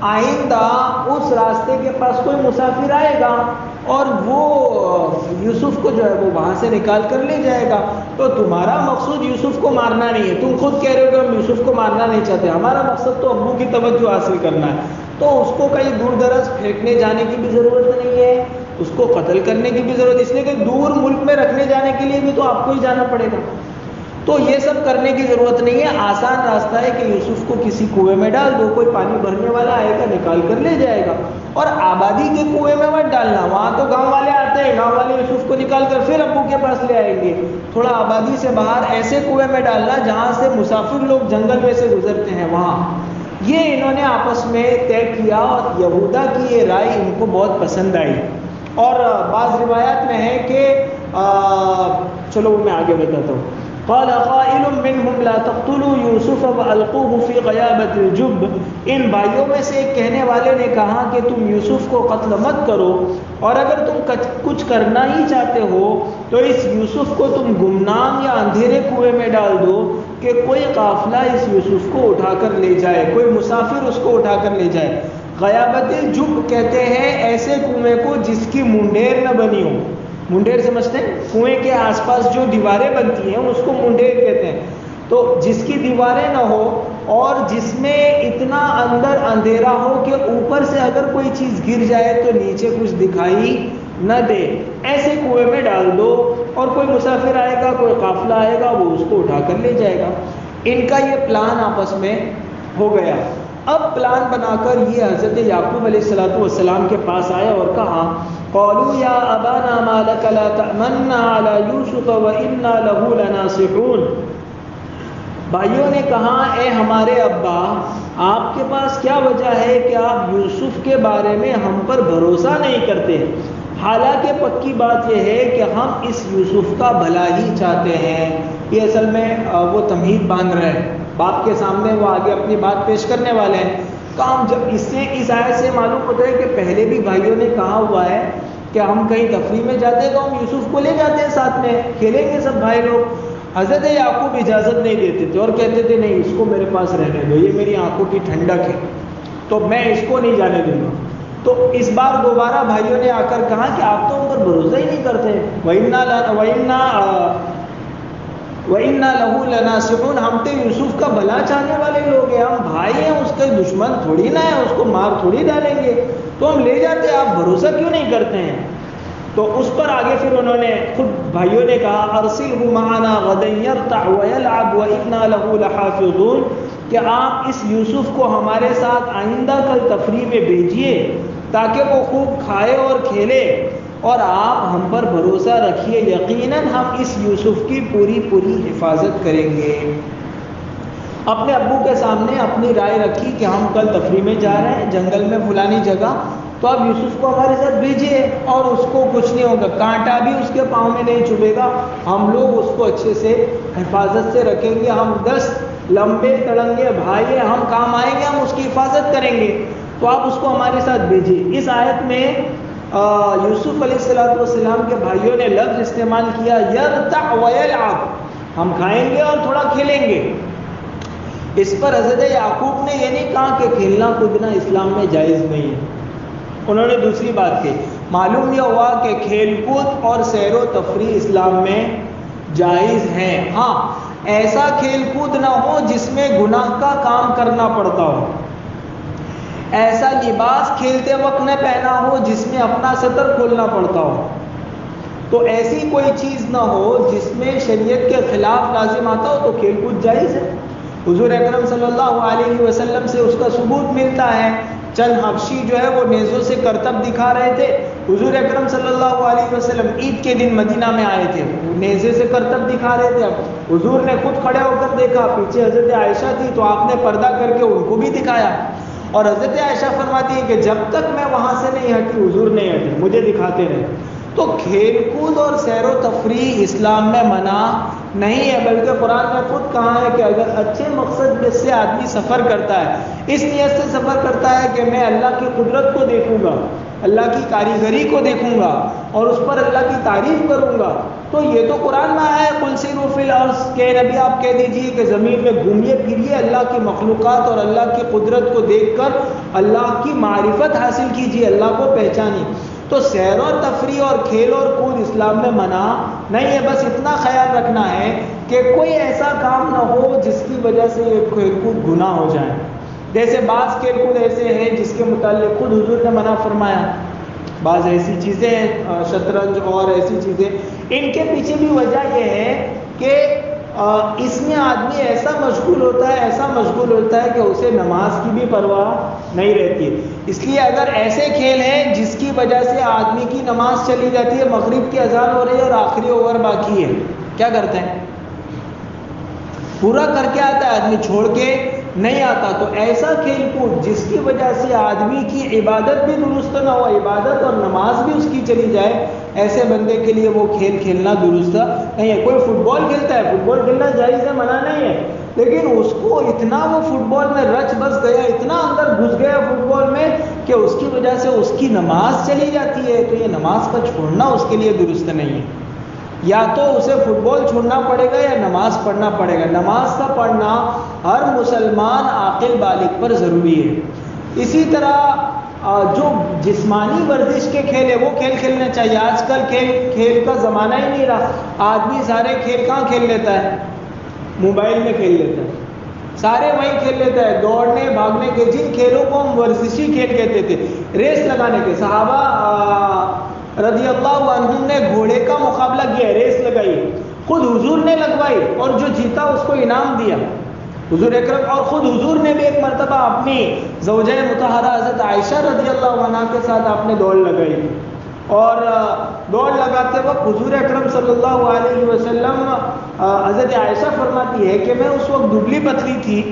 آئندہ اس راستے کے پاس کوئی مسافر آئے گا اور وہ یوسف کو جو ہے وہ وہاں سے نکال کر لے جائے گا. تو تمہارا مقصود یوسف کو مارنا نہیں ہے، تم خود کہہ رہے ہو کہ ہم یوسف کو مارنا نہیں چاہتے، ہمارا مقصد تو ابو کی توجہ حاصل کرنا ہے. تو اس کو کہیں دور دراز پھینکنے جانے کی بھی ضرورت نہیں ہے، اس کو قتل کرنے کی بھی ضرورت، اس لیے کہ دور ملک میں رکھنے جانے کے لیے بھی تو آپ کو ہی جانا پڑے گا. تو یہ سب کرنے کی ضرورت نہیں ہے. آسان راستہ ہے کہ یوسف کو کسی کنویں میں ڈال دو، کوئی پانی بھرنے والا آئے گا نکال کر لے جائے گا. اور آبادی کے کنویں میں مت ڈالنا، وہاں تو گاؤں والے آتے ہیں، گاؤں والے یوسف کو نکال کر پھر ابو کے پاس لے آئیں گے. تھوڑا آبادی سے باہر ایسے کنویں میں ڈالنا جہاں سے مسافر لوگ جنگل میں سے گزرتے ہیں وہاں. یہ انہوں نے آپس میں طے کیا اور یہودا کی یہ رائے ان کو بہت پسند آئی. اور بعض روایات میں ہے کہ چلو میں آگے بتاتا ہوں. قال قائل منهم لا تقتلوا يوسف والقوه في غيابة الجب. ان بھائیوں میں سے ایک کہنے والے نے کہا کہ تم یوسف کو قتل مت کرو، اور اگر تم کچھ کرنا ہی چاہتے ہو تو اس یوسف کو تم گمنام یا اندھیرے کنویں میں ڈال دو کہ کوئی قافلہ اس یوسف کو اٹھا کر لے جائے، کوئی مسافر اس کو اٹھا کر لے جائے. غیابت الجب کہتے ہیں ایسے کنویں کو جس کی منڈیر نہ بنی ہو. منڈیر سمجھتے ہیں؟ کنویں کے آس پاس جو دیواریں بنتی ہیں اس کو منڈیر کہتے ہیں. تو جس کی دیواریں نہ ہو اور جس میں اتنا اندر اندھیرا ہو کہ اوپر سے اگر کوئی چیز گر جائے تو نیچے کچھ دکھائی نہ دے، ایسے کنویں میں ڈال دو، اور کوئی مسافر آئے گا، کوئی قافلہ آئے گا، وہ اس کو اٹھا کر لے جائے گا. ان کا یہ پلان آپس میں ہو گیا. اب پلان بنا کر یہ حضرت یعقوب علیہ السلام کے پاس آیا اور کہا قالوا یا ابانا ما لك لا تأمنا على یوسف وإنا له لناصحون. بھائیوں نے کہا اے ہمارے ابا آپ کے پاس کیا وجہ ہے کہ آپ یوسف کے بارے میں ہم پر بھروسہ نہیں کرتے؟ حالانکہ پکی بات یہ ہے کہ ہم اس یوسف کا بھلا ہی چاہتے ہیں. یہ اصل میں وہ تمہید باندھ رہے ہیں باپ کے سامنے، وہ آگے اپنی بات پیش کرنے والے ہیں. کام جب اس آیت سے معلوم ہوتا ہے کہ پہلے بھی بھائیوں نے کہا ہوا ہے کہ ہم کہیں تفریح میں جاتے ہیں تو ہم یوسف کو لے جاتے ہیں ساتھ میں، کھیلیں گے سب بھائی لوگ. حضرت یعقوب اجازت نہیں دیتے تھے اور کہتے تھے نہیں اس کو میرے پاس رہنے دو، یہ میری آنکھوں کی ٹھنڈک ہے تو میں اس کو نہیں جانے دوں گا. تو اس بار دوبارہ بھائیوں نے آ کر کہا کہ آپ تو ان پر بھروسہ ہی نہیں کرتے. وَإِنَّا لَهُ لَنَاصِحُونَ. ہم تو یوسف کا بھلا چاہنے والے لوگ ہیں، ہم بھائی ہیں، اس کے دشمن تھوڑی نہ ہے، اس کو مار تھوڑی ڈالیں گے، تو ہم لے جاتے ہیں، آپ بھروسہ کیوں نہیں کرتے ہیں؟ تو اس پر آگے پھر انہوں نے خود بھائیوں نے کہا ارسلہ معنا غدا یرتع ویلعب وإنا له لحافظون، کہ آپ اس یوسف کو ہمارے ساتھ آئندہ کل تفریح میں بھیجیے تاکہ وہ خوب کھائے اور کھیلے، اور آپ ہم پر بھروسہ رکھیے، یقیناً ہم اس یوسف کی پوری حفاظت کریں گے. اپنے ابو کے سامنے اپنی رائے رکھی کہ ہم کل تفریح میں جا رہے ہیں جنگل میں فلانی جگہ، تو آپ یوسف کو ہمارے ساتھ بھیجیے اور اس کو کچھ نہیں ہوگا، کانٹا بھی اس کے پاؤں میں نہیں چبھے گا، ہم لوگ اس کو اچھے سے حفاظت سے رکھیں گے، ہم 10 لمبے تڑنگے بھائی ہیں، ہم کام آئیں گے، ہم اس کی حفاظت کریں گے، تو آپ اس کو ہمارے ساتھ بھیجیے. اس آیت میں یوسف علیہ السلام کے بھائیوں نے لفظ استعمال کیا یرتع ویلعب، ہم کھائیں گے اور تھوڑا کھیلیں گے. اس پر حضرت یعقوب نے یہ نہیں کہا کہ کھیلنا کودنا اسلام میں جائز نہیں ہے، انہوں نے دوسری بات کی. معلوم یہ ہوا کہ کھیل کود اور سیر و تفریح اسلام میں جائز ہے. ہاں ایسا کھیل کود نہ ہو جس میں گناہ کا کام کرنا پڑتا ہو، ایسا لباس کھیلتے وقت نہ پہنا ہو جس میں اپنا سطر کھولنا پڑتا ہو، تو ایسی کوئی چیز نہ ہو جس میں شریعت کے خلاف لازم آتا ہو تو کھیل کود جائز ہے. حضور اکرم صلی اللہ علیہ وسلم سے اس کا ثبوت ملتا ہے. چند حبشی جو ہے وہ نیزوں سے کرتب دکھا رہے تھے، حضور اکرم صلی اللہ علیہ وسلم عید کے دن مدینہ میں آئے تھے، نیزے سے کرتب دکھا رہے تھے. حضور نے خود کھڑے ہو کر دیکھا، پیچھے حضرت عائشہ تھی تو آپ نے پردہ کر کے ان کو بھی دکھایا، اور حضرت عائشہ فرماتی ہے کہ جب تک میں وہاں سے نہیں ہٹی حضور نہیں ہٹے، مجھے دکھاتے رہے. تو کھیل کود اور سیر و تفریح اسلام میں منع نہیں ہے، بلکہ قرآن نے خود کہا ہے کہ اگر اچھے مقصد سے آدمی سفر کرتا ہے، اس نیت سے سفر کرتا ہے کہ میں اللہ کی قدرت کو دیکھوں گا، اللہ کی کاریگری کو دیکھوں گا اور اس پر اللہ کی تعریف کروں گا، تو یہ تو قرآن میں آیا ہے قل سیروا فی الارض، کہ نبی آپ کہہ دیجئے کہ زمین میں گھومیے پھریے، اللہ کی مخلوقات اور اللہ کی قدرت کو دیکھ کر اللہ کی معرفت حاصل کیجیے، اللہ کو پہچانیے. تو سیر و تفریح اور کھیل اور کود اسلام میں منع نہیں ہے، بس اتنا خیال رکھنا ہے کہ کوئی ایسا کام نہ ہو جس کی وجہ سے یہ کھیل کود گناہ ہو جائے. جیسے بعض کھیل کود ایسے ہیں جس کے متعلق خود حضور نے منع فرمایا، بعض ایسی چیزیں ہیں شطرنج اور ایسی چیزیں، ان کے پیچھے بھی وجہ یہ ہے کہ اس میں آدمی ایسا مشغول ہوتا ہے کہ اسے نماز کی بھی پرواہ نہیں رہتی. اس لیے اگر ایسے کھیل ہیں جس کی وجہ سے آدمی کی نماز چلی جاتی ہے، مغرب کی اذان ہو رہی ہے اور آخری اوور باقی ہے، کیا کرتے ہیں؟ پورا کر کے آتا ہے آدمی، چھوڑ کے نہیں آتا. تو ایسا کھیل کود جس کی وجہ سے آدمی کی عبادت بھی درست نہ ہو، عبادت اور نماز بھی اس کی چلی جائے، ایسے بندے کے لیے وہ کھیل کھیلنا درست نہیں ہے. کوئی فٹ بال کھیلتا ہے، فٹ بال کھیلنا جائز ہے، منع نہیں ہے، لیکن اس کو اتنا وہ فٹ بال میں رچ بس گیا، اتنا اندر گھس گیا فٹ بال میں کہ اس کی وجہ سے اس کی نماز چلی جاتی ہے، تو یہ نماز کا چھوڑنا اس کے لیے درست نہیں ہے. یا تو اسے فٹ بال چھوڑنا پڑے گا یا نماز پڑھنا پڑے گا. نماز کا پڑھنا ہر مسلمان عاقل بالغ پر ضروری ہے. اسی طرح جو جسمانی ورزش کے کھیل ہے وہ کھیل کھیلنا چاہیے. آج کل کھیل کا زمانہ ہی نہیں رہا. آدمی سارے کھیل کہاں کھیل لیتا ہے؟ موبائل میں کھیل لیتا ہے، سارے وہی کھیل لیتا ہے، دوڑنے بھاگنے کے. جن کھیلوں کو ہم ورزشی کھیل کہتے تھے، ریس لگانے کے، صحابہ رضی اللہ عنہم نے گھوڑے کا مقابلہ کیا، ریس لگائی، خود حضور نے لگوائی اور جو جیتا اس کو انعام دیا حضور اکرم. اور خود حضور نے بھی ایک مرتبہ اپنی زوجہ مطہرہ حضرت عائشہ رضی اللہ عنہا کے ساتھ آپ نے دوڑ لگائی. اور دوڑ لگاتے وقت حضور اکرم صلی اللہ علیہ وسلم، حضرت عائشہ فرماتی ہے کہ میں اس وقت دبلی پتلی تھی،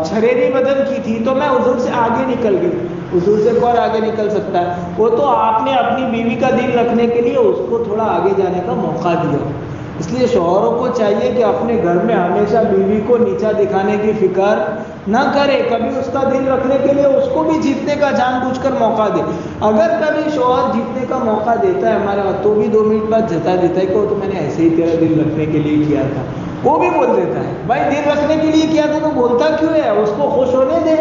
چھریری بدن کی تھی، تو میں حضور سے آگے نکل گئی۔ حضور سے کون آگے نکل سکتا ہے؟ وہ تو آپ نے اپنی بیوی کا دل رکھنے کے لیے اس کو تھوڑا آگے جانے کا موقع دیا۔ اس لیے شوہروں کو چاہیے کہ اپنے گھر میں ہمیشہ بیوی کو نیچا دکھانے کی فکر نہ کرے، کبھی اس کا دل رکھنے کے لیے اس کو بھی جیتنے کا جان بوجھ کر موقع دے۔ اگر کبھی شوہر جیتنے کا موقع دیتا ہے ہمارے وہاں، تو بھی 2 منٹ بعد جتا دیتا ہے کہ وہ تو میں نے ایسے ہی تیرا دل رکھنے کے لیے کیا تھا۔ وہ بھی بول دیتا ہے بھائی دل رکھنے کے لیے کیا تھا تو بولتا کیوں ہے؟ اس کو خوش ہونے دے۔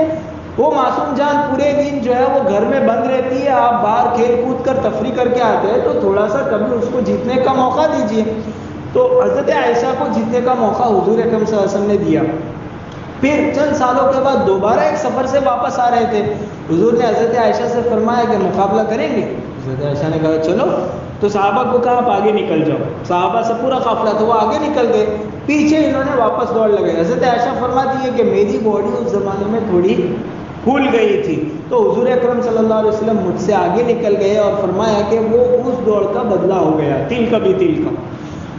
وہ معصوم جان پورے دن جو ہے وہ گھر میں بند رہتی ہے، آپ باہر کھیل کود کر تفریح کر کے آتے ہیں، تو تھوڑا سا کبھی اس کو جیتنے کا موقع دیجیے۔ تو حضرت عائشہ کو جیتنے کا موقع حضور اکرم صلی اللہ علیہ وسلم نے دیا۔ پھر چند سالوں کے بعد دوبارہ ایک سفر سے واپس آ رہے تھے، حضور نے حضرت عائشہ سے فرمایا کہ مقابلہ کریں گے؟ حضرت عائشہ نے کہا چلو۔ تو صحابہ کو کہا آپ آگے نکل جاؤ، صحابہ سے پورا قافلہ تھا وہ آگے نکل گئے، پیچھے انہوں نے واپس دوڑ لگائی۔ حضرت عائشہ فرماتی ہے کہ میری باڈی اس زمانے میں تھوڑی پھول گئی تھی، تو حضور اکرم صلی اللہ علیہ وسلم مجھ سے آگے نکل گئے اور فرمایا کہ وہ اس دوڑ کا بدلہ ہو گیا، تل کا بھی تل کا۔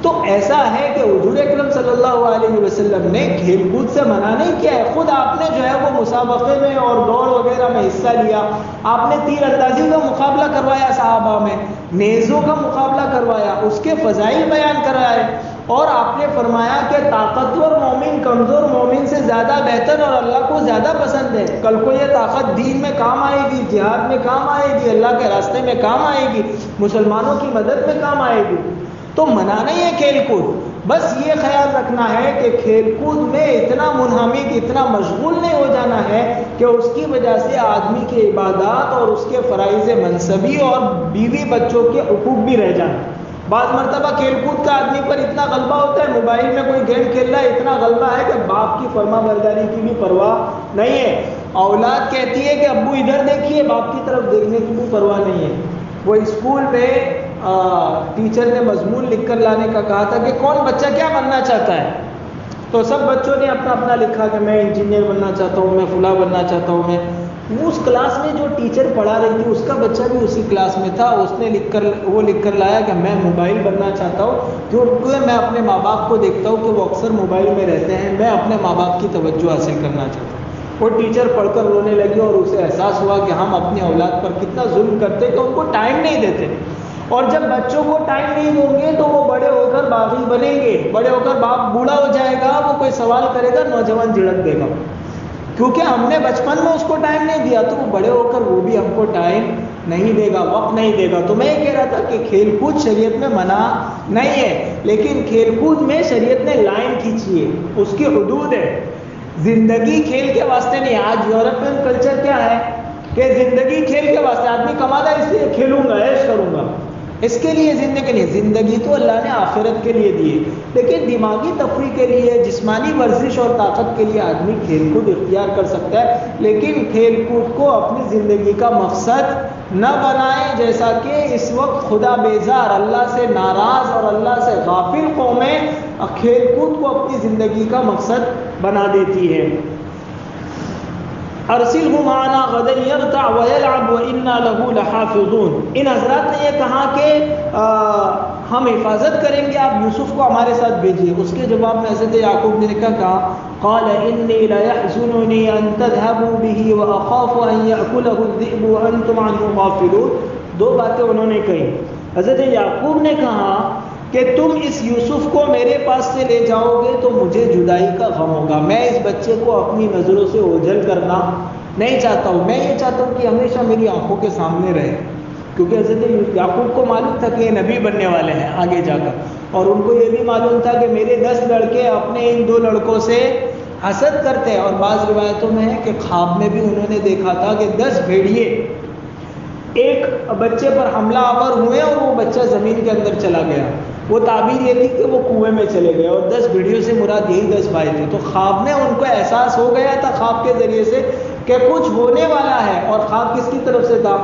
تو ایسا ہے کہ حضور اکرم صلی اللہ علیہ وسلم نے کھیل کود سے منع نہیں کیا ہے، خود آپ نے جو ہے وہ مسابقے میں اور دوڑ وغیرہ میں حصہ لیا، آپ نے تیر اندازی کا مقابلہ کروایا، صحابہ میں نیزوں کا مقابلہ کروایا، اس کے فضائل بیان کرائے، اور آپ نے فرمایا کہ طاقتور مومن کمزور مومن سے زیادہ بہتر اور اللہ کو زیادہ پسند ہے، کل کو یہ طاقت دین میں کام آئے گی، جہاد میں کام آئے گی، اللہ کے راستے میں کام آئے گی، مسلمانوں کی مدد میں کام آئے گی۔ تو منع نہیں ہے کھیل کود، بس یہ خیال رکھنا ہے کہ کھیل کود میں اتنا منہمک، اتنا مشغول نہیں ہو جانا ہے کہ اس کی وجہ سے آدمی کی عبادات اور اس کے فرائض منصبی اور بیوی بچوں کے حقوق بھی رہ جانا۔ بعض مرتبہ کھیل کود کا آدمی پر اتنا غلبہ ہوتا ہے، موبائل میں کوئی گیم کھیل رہا ہے، اتنا غلبہ ہے کہ باپ کی فرما برداری کی بھی پرواہ نہیں ہے۔ اولاد کہتی ہے کہ ابو ادھر دیکھیے، باپ کی طرف دیکھنے کی بھی پرواہ نہیں ہے۔ وہ اسکول میں ٹیچر نے مضمون لکھ کر لانے کا کہا تھا کہ کون بچہ کیا بننا چاہتا ہے، تو سب بچوں نے اپنا اپنا لکھا کہ میں انجینئر بننا چاہتا ہوں، میں فلاں بننا چاہتا ہوں۔ میں اس کلاس میں جو ٹیچر پڑھا رہی تھی اس کا بچہ بھی اسی کلاس میں تھا، اس نے وہ لکھ کر لایا کہ میں موبائل بننا چاہتا ہوں، کیونکہ میں اپنے ماں باپ کو دیکھتا ہوں کہ وہ اکثر موبائل میں رہتے ہیں، میں اپنے ماں باپ کی توجہ حاصل کرنا چاہتا ہوں۔ وہ ٹیچر پڑھ کر رونے لگی اور اسے احساس ہوا کہ ہم اپنی اولاد پر کتنا ظلم کرتے کہ ان کو ٹائم نہیں دیتے، اور جب بچوں کو ٹائم نہیں دیں گے تو وہ بڑے ہو کر باغی بنیں گے، بڑے ہو کر باپ بوڑھا ہو جائے گا، وہ کوئی سوال کرے گا نوجوان جھڑک دے گا، کیونکہ ہم نے بچپن میں اس کو ٹائم نہیں دیا، تو وہ بڑے ہو کر وہ بھی ہم کو ٹائم نہیں دے گا، وقت نہیں دے گا۔ تو میں یہ کہہ رہا تھا کہ کھیل کود شریعت میں منع نہیں ہے، لیکن کھیل کود میں شریعت نے لائن کھینچی ہے، اس کی حدود ہے۔ زندگی کھیل کے واسطے نہیں۔ آج یورپین کلچر کیا ہے کہ زندگی کھیل کے واسطے، آدمی کماتا ہے اس لیے کھیلوں گا، عیش کروں گا، اس کے لیے زندگی نہیں۔ زندگی تو اللہ نے آخرت کے لیے دی ہے، لیکن دماغی تفریح کے لیے، جسمانی ورزش اور طاقت کے لیے آدمی کھیل کود اختیار کر سکتا ہے، لیکن کھیل کود کو اپنی زندگی کا مقصد نہ بنائیں، جیسا کہ اس وقت خدا بیزار، اللہ سے ناراض اور اللہ سے غافل قومیں کھیل کود کو اپنی زندگی کا مقصد بنا دیتی ہے۔ ارسلہ معنا غدا یرتع ویلعب وانا له لحافظون۔ ان حضرات نے یہ کہا کہ ہم حفاظت کریں گے، آپ یوسف کو ہمارے ساتھ بھیجیے۔ اس کے جواب میں حضرت یعقوب نے کہا قال انی لیحزننی ان تذهبوا به واخاف ان یاکلہ الذئب وانتم عنہ غافلون۔ 2 باتیں انہوں نے کہی۔ حضرت یعقوب نے کہا کہ تم اس یوسف کو میرے پاس سے لے جاؤ گے تو مجھے جدائی کا غم ہوگا، میں اس بچے کو اپنی نظروں سے اوجھل کرنا نہیں چاہتا ہوں، میں یہ چاہتا ہوں کہ ہمیشہ میری آنکھوں کے سامنے رہے، کیونکہ حضرت یعقوب کو معلوم تھا کہ یہ نبی بننے والے ہیں آگے جا کر، اور ان کو یہ بھی معلوم تھا کہ میرے 10 لڑکے اپنے ان 2 لڑکوں سے حسد کرتے ہیں، اور بعض روایتوں میں ہے کہ خواب میں بھی انہوں نے دیکھا تھا کہ 10 بھیڑیے ایک بچے پر حملہ آور ہوئے اور وہ بچہ زمین کے اندر چلا گیا۔ وہ تعبیر یہ تھی کہ وہ کنویں میں چلے گئے، اور 10 بھیڑیوں سے مراد یہی 10 بھائی تھے۔ تو خواب میں ان کو احساس ہو گیا تھا خواب کے ذریعے سے کہ کچھ ہونے والا ہے، اور خواب کس کی طرف سے تھا؟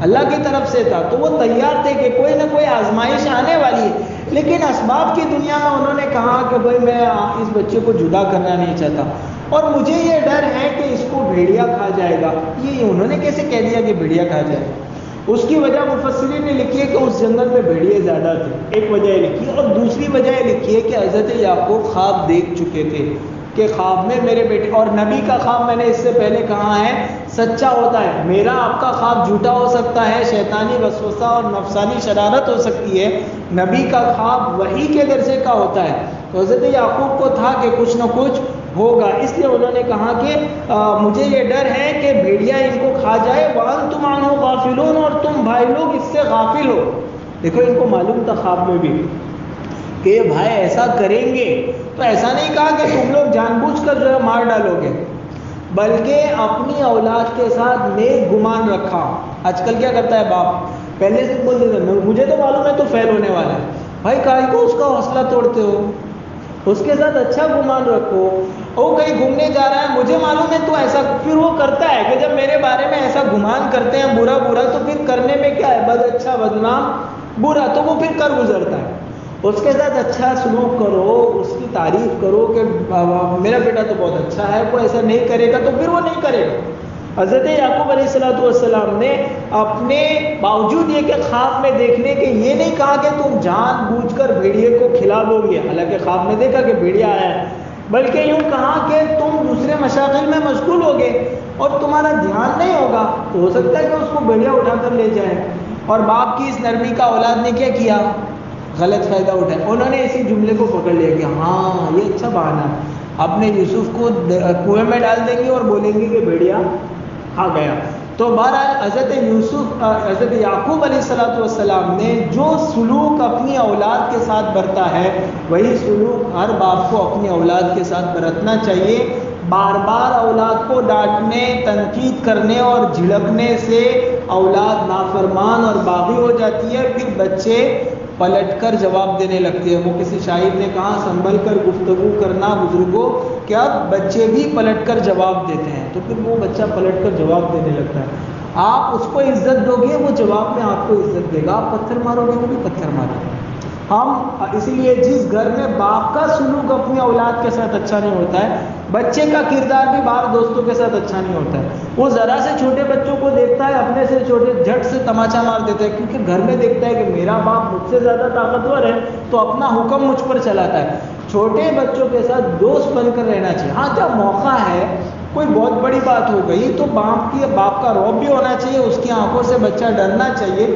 اللہ کی طرف سے تھا۔ تو وہ تیار تھے کہ کوئی نہ کوئی آزمائش آنے والی ہے، لیکن اسباب کی دنیا میں انہوں نے کہا کہ بھائی میں اس بچے کو جدا کرنا نہیں چاہتا، اور مجھے یہ ڈر ہے کہ اس کو بھیڑیا کھا جائے گا۔ یہ انہوں نے کیسے کہہ دیا کہ بھیڑیا کھا جائے گا؟ اس کی وجہ مفسرین نے لکھی ہے کہ اس جنگل میں بھیڑیے زیادہ تھے، ایک وجہ یہ لکھی ہے، اور دوسری وجہ یہ لکھی ہے کہ حضرت یعقوب خواب دیکھ چکے تھے کہ خواب میں میرے بیٹے، اور نبی کا خواب میں نے اس سے پہلے کہا ہے سچا ہوتا ہے، میرا آپ کا خواب جھوٹا ہو سکتا ہے، شیطانی وسوسہ اور نفسانی شرارت ہو سکتی ہے، نبی کا خواب وحی کے درجے کا ہوتا ہے۔ تو حضرت یعقوب کو تھا کہ کچھ نہ کچھ ہوگا، اس لیے انہوں نے کہا کہ مجھے یہ ڈر ہے کہ بھیڑیا ان کو کھا جائے، وَأَنْتُمْ عَنْهُ غَافِلُونَ، اور تم بھائی لوگ اس سے غافل ہو۔ دیکھو ان کو معلوم تھا خواب میں بھی کہ یہ بھائی ایسا کریں گے، تو ایسا نہیں کہا کہ تم لوگ جان بوجھ کر جو ہے مار ڈالو گے، بلکہ اپنی اولاد کے ساتھ نیک گمان رکھا۔ آج کل کیا کرتا ہے باپ، پہلے سے بول دیتا ہے مجھے تو معلوم ہے تو فیل ہونے والا ہے، بھائی کائی کو اس کا حوصلہ توڑتے ہو، اس کے ساتھ اچھا گمان رکھو، وہ کہیں گھومنے جا رہا ہے مجھے معلوم ہے تو ایسا، پھر وہ کرتا ہے کہ جب میرے بارے میں ایسا گمان کرتے ہیں برا برا، تو پھر کرنے میں کیا ہے، بد اچھا بدنام برا، تو وہ پھر کر گزرتا ہے۔ اس کے ساتھ اچھا سلوک کرو، اس کی تعریف کرو کہ میرا بیٹا تو بہت اچھا ہے، وہ ایسا نہیں کرے گا، تو پھر وہ نہیں کرے گا۔ حضرت یعقوب علیہ السلام نے اپنے باوجود یہ کہ خواب میں دیکھنے کے یہ نہیں کہا کہ تم جان بوجھ کر بھیڑیے کو کھلا دو گے، حالانکہ خواب میں دیکھا کہ بھیڑیا آیا ہے، بلکہ یوں کہا کہ تم دوسرے مشاغل میں مشغول ہوگے اور تمہارا دھیان نہیں ہوگا، تو ہو سکتا ہے کہ اس کو بھیڑیا اٹھا کر لے جائے۔ اور باپ کی اس نرمی کا اولاد نے کیا کیا، غلط فائدہ اٹھایا، انہوں نے اسی جملے کو پکڑ لیا کہ ہاں یہ اچھا بہانہ ہے، اپنے یوسف کو کنویں میں ڈال دیں گے اور بولیں گے کہ بھیڑیا آ گیا۔ تو بہرحال حضرت یعقوب علیہ السلام نے جو سلوک اپنی اولاد کے ساتھ برتا ہے، وہی سلوک ہر باپ کو اپنی اولاد کے ساتھ برتنا چاہیے۔ بار بار اولاد کو ڈانٹنے، تنقید کرنے اور جھڑکنے سے اولاد نافرمان اور باغی ہو جاتی ہے، پھر بچے پلٹ کر جواب دینے لگتے ہیں۔ وہ کسی شاعر نے کہا سنبھل کر گفتگو کرنا بزرگوں، کہ اب بچے بھی پلٹ کر جواب دیتے ہیں، تو پھر وہ بچہ پلٹ کر جواب دینے لگتا ہے۔ آپ اس کو عزت دو گے، وہ جواب میں آپ کو عزت دے گا، آپ پتھر مارو گے، وہ بھی پتھر مارے گا۔ ہم اسی لیے جس گھر میں باپ کا سلوک اپنی اولاد کے ساتھ اچھا نہیں ہوتا ہے، بچے کا کردار بھی باہر دوستوں کے ساتھ اچھا نہیں ہوتا ہے۔ وہ ذرا سے چھوٹے بچوں کو دیکھتا ہے، اپنے سے چھوٹے جھٹ سے تماچا مار دیتا ہے، کیونکہ گھر میں دیکھتا ہے کہ میرا باپ مجھ سے زیادہ طاقتور ہے تو اپنا حکم مجھ پر چلاتا ہے۔ چھوٹے بچوں کے ساتھ دوست بن کر رہنا چاہیے۔ ہاں جب موقع ہے، کوئی بہت بڑی بات ہو گئی تو باپ کا رعب بھی ہونا چاہیے، اس کی آنکھوں سے بچہ ڈرنا چاہیے،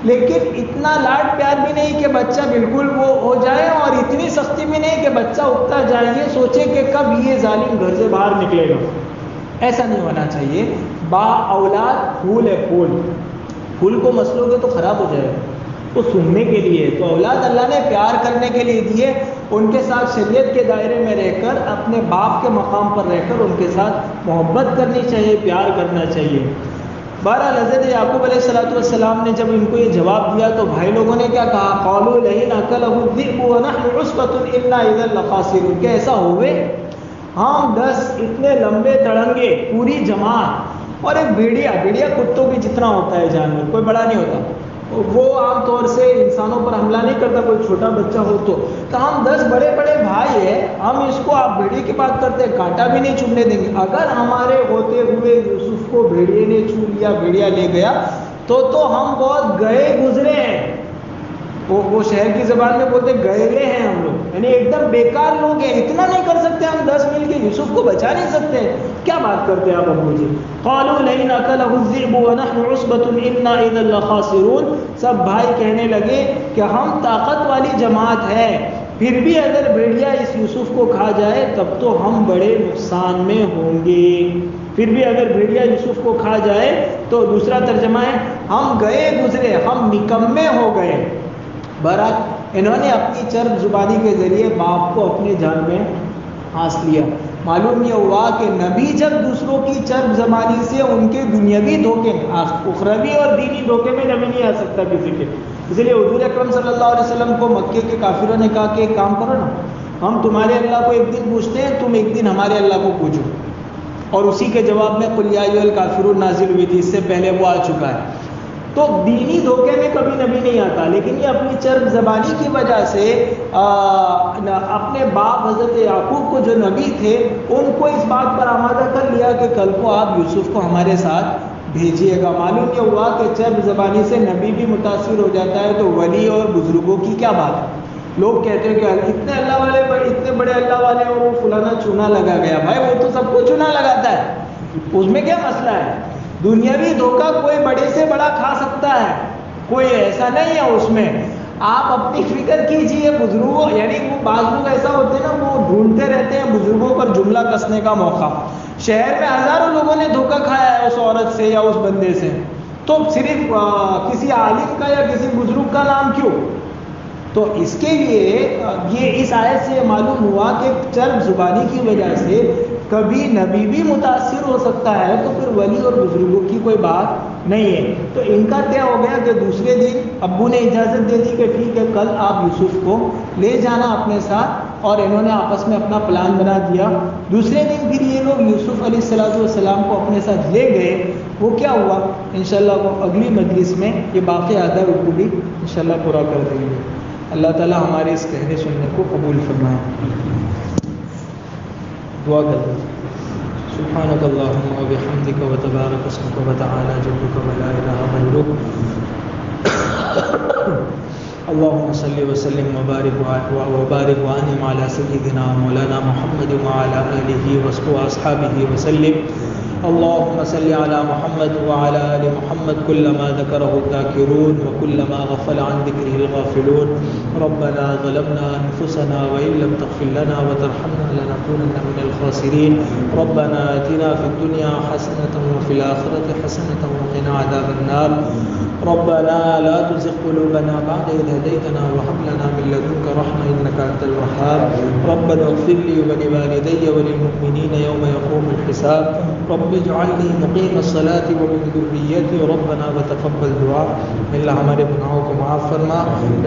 لیکن اتنا لاڈ پیار بھی نہیں کہ بچہ بالکل وہ ہو جائے، اور اتنی سختی بھی نہیں کہ بچہ اگتا جائے، یہ سوچے کہ کب یہ ظالم گھر سے باہر نکلے گا، ایسا نہیں ہونا چاہیے۔ با اولاد پھول ہے، پھول کو مسلو گے تو خراب ہو جائے گا، وہ سننے کے لیے، تو اولاد اللہ نے پیار کرنے کے لیے دیے، ان کے ساتھ شریعت کے دائرے میں رہ کر، اپنے باپ کے مقام پر رہ کر ان کے ساتھ محبت کرنی چاہیے، پیار کرنا چاہیے۔ بہرحال حضرت یعقوب علیہ السلام نے جب ان کو یہ جواب دیا تو بھائی لوگوں نے کیا کہا، قالوا لئن اکلہ الذئب ونحن عصبۃ انا اذا لخاسرون، کہ ایسا ہوئے ہم 10 اتنے لمبے تڑنگے پوری جماعت اور ایک بھیڑیا کتوں کی جتنا ہوتا ہے جانور، کوئی بڑا نہیں ہوتا، وہ عام طور سے انسانوں پر حملہ نہیں کرتا، کوئی چھوٹا بچہ ہو تو ہم 10 بڑے بڑے بھائی ہیں، ہم اس کو آپ بھیڑیے کی بات کرتے ہیں، کانٹا بھی نہیں چبھنے دیں گے، اگر ہمارے ہوتے ہوئے یوسف کو بھیڑیے نے چھو لیا، بھیڑیا لے گیا تو ہم بہت گئے گزرے ہیں، وہ شہر کی زبان میں بولتے گئے ہیں ہم لوگ، یعنی ایک دم بیکار لوگ ہیں، اتنا نہیں کر سکتے ہم 10 مل کے یوسف کو بچا نہیں سکتے، کیا بات کرتے ہیں آپ ابو جی۔ قالوا لئن اکلہ الذئب ونحن عصبۃ انا اذا لخاسرون، سب بھائی کہنے لگے کہ ہم طاقت والی جماعت ہے، پھر بھی اگر بھیڑیا اس یوسف کو کھا جائے تب تو ہم بڑے نقصان میں ہوں گے، پھر بھی اگر بھیڑیا یوسف کو کھا جائے تو دوسرا ترجمہ ہے ہم گئے گزرے، ہم نکمے ہو گئے۔ بہرحال انہوں نے اپنی چرب زبانی کے ذریعے باپ کو اپنی جان میں ہانس لیا۔ معلوم یہ ہوا کہ نبی جب دوسروں کی چرب زبانی سے ان کے دنیاوی دھوکے میں، اخروی اور دینی دھوکے میں نبی نہیں آ سکتا کسی کے، اس لیے حضور اکرم صلی اللہ علیہ وسلم کو مکے کے کافروں نے کہا کہ ایک کام کرو نا، ہم تمہارے اللہ کو ایک دن پوچھتے ہیں، تم ایک دن ہمارے اللہ کو پوچھو، اور اسی کے جواب میں قل یا ایھا الکافرون نازل ہوئی تھی، اس سے پہلے وہ آ چکا ہے۔ تو دینی دھوکے میں کبھی نبی نہیں آتا، لیکن یہ اپنی چرب زبانی کی وجہ سے اپنے باپ حضرت یعقوب کو جو نبی تھے ان کو اس بات پر آمادہ کر لیا کہ کل کو آپ یوسف کو ہمارے ساتھ بھیجیے گا۔ معلوم یہ ہوا کہ چرب زبانی سے نبی بھی متاثر ہو جاتا ہے، تو ولی اور بزرگوں کی کیا بات ہے؟ لوگ کہتے ہیں کہ اتنے اللہ والے اتنے بڑے اللہ والے اور وہ فلانا چونا لگا گیا۔ بھائی وہ تو سب کو چونا لگاتا ہے، اس میں کیا مسئلہ ہے؟ دنیاوی دھوکہ کوئی بڑے سے بڑا کھا سکتا ہے، کوئی ایسا نہیں ہے اس میں۔ آپ اپنی فکر کیجئے بزرگوں، یعنی وہ بعض لوگ ایسا ہوتے ہیں نا، وہ ڈھونڈتے رہتے ہیں بزرگوں پر جملہ کسنے کا موقع۔ شہر میں ہزاروں لوگوں نے دھوکہ کھایا ہے اس عورت سے یا اس بندے سے، تو صرف کسی عالم کا یا کسی بزرگ کا نام کیوں؟ تو اس کے لیے یہ اس آیت سے معلوم ہوا کہ چرب زبانی کی وجہ سے کبھی نبی بھی متاثر ہو سکتا ہے، تو پھر ولی اور بزرگوں کی کوئی بات نہیں ہے۔ تو ان کا کیا ہو گیا کہ دوسرے دن ابو نے اجازت دے دی کہ ٹھیک ہے کل آپ یوسف کو لے جانا اپنے ساتھ، اور انہوں نے آپس میں اپنا پلان بنا دیا۔ دوسرے دن پھر یہ لوگ یوسف علیہ السلام کو اپنے ساتھ لے گئے۔ وہ کیا ہوا انشاءاللہ وہ اگلی مجلس میں یہ باقی آدھا رکوع بھی انشاءاللہ پورا کر دیں گے۔ اللہ تعالی ہمارے اس کہنے سننے کو قبول فرمائے۔ دعا کرتے ہیں۔ سبحانک اللہم و بحمدک و تبارک اسمک و تعالی جدک و لا الہ غیرک، اللہم صلی وسلم وبارک وانعم علی سیدنا مولانا محمد وعلی آلہ واصحابہ وسلم۔ اللهم صل على محمد وعلى آل محمد كلما ذكره الذاكرون وكلما غفل عن ذكره الغافلون، ربنا ظلمنا أنفسنا وإن لم تغفر لنا وترحمنا لنكونن من الخاسرين، ربنا آتنا في الدنيا حسنة وفي الآخرة حسنة وقنا عذاب النار، ربنا لا تزغ قلوبنا بعد إذ هديتنا وهب لنا من لدنك رحمة إنك أنت الوهاب، ربنا اغفر لي ولوالدي وللمؤمنين يوم يقوم الحساب، رب اجعلني مقيم الصلاة ومن ذريتي ربنا وتقبل دعا۔ اللہ ہمارے گناہوں کو معاف فرما،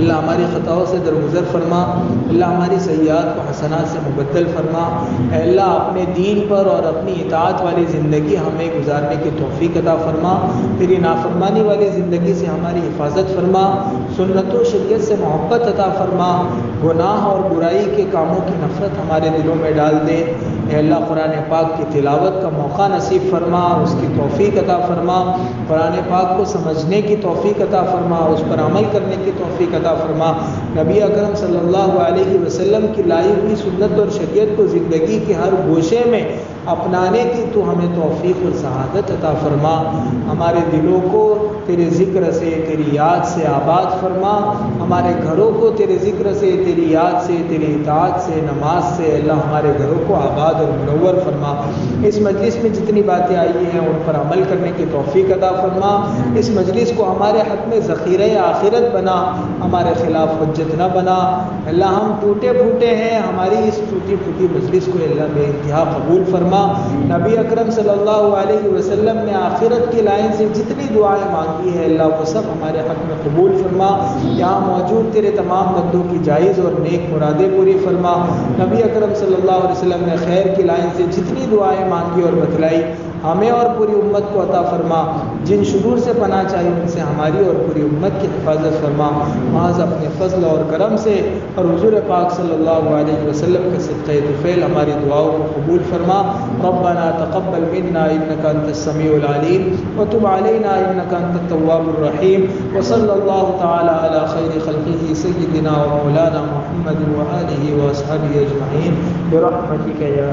اللہ ہماری خطاؤں سے درگزر فرما، اللہ ہماری سیئات کو حسنات سے مبدل فرما، اے اللہ اپنے دین پر اور اپنی اطاعت والی زندگی ہمیں گزارنے کی توفیق عطا فرما، تیری نافرمانی والی زندگی سے ہماری حفاظت فرما، سنت و شریعت سے محبت عطا فرما، گناہ اور برائی کے کاموں کی نفرت ہمارے دلوں میں ڈال دے۔ اے اللہ قرآن پاک کی تلاوت کا موقع نصیب فرما، اس کی توفیق عطا فرما، قرآن پاک کو سمجھنے کی توفیق عطا فرما، اس پر عمل کرنے کی توفیق عطا فرما، نبی اکرم صلی اللہ علیہ وسلم کی لائی ہوئی سنت اور شریعت کو زندگی کے ہر گوشے میں اپنانے کی تو ہمیں توفیق اور سعادت عطا فرما، ہمارے دلوں کو تیرے ذکر سے تیری یاد سے آباد فرما، ہمارے گھروں کو تیرے ذکر سے تیری یاد سے تیری اطاعت سے نماز سے اللہ ہمارے گھروں کو آباد اور منور فرما، اس مجلس میں جتنی باتیں آئی ہیں ان پر عمل کرنے کی توفیق عطا فرما، اس مجلس کو ہمارے حق میں ذخیرہ آخرت بنا، ہمارے خلاف حجت نہ بنا۔ اللہ ہم ٹوٹے پھوٹے ہیں، ہماری اس ٹوٹی پھوٹی مجلس کو اللہ بے انتہا قبول فرما۔ نبی اکرم صلی اللہ علیہ وسلم نے آخرت کی لائن سے جتنی دعائیں مانگی ہے اللہ وہ سب ہمارے حق میں قبول فرما، یہاں موجود تیرے تمام بندوں کی جائز اور نیک مرادیں پوری فرما۔ نبی اکرم صلی اللہ علیہ وسلم نے خیر کی لائن سے جتنی دعائیں مانگی اور بتلائی ہمیں اور پوری امت کو عطا فرما، جن شرور سے پناہ چاہیے ان سے ہماری اور پوری امت کی حفاظت فرما، محض اپنے فضل اور کرم سے اور حضور پاک صلی اللہ علیہ وسلم کے صدقہ طفیل ہماری دعاؤں کو قبول فرما۔ ربنا تقبل منا انك انت السميع العليم وتب علينا انك انت التواب الرحيم، وصلى الله تعالى على خير خلقه سيدنا ومولانا محمد وآله وأصحابه أجمعين برحمتك يا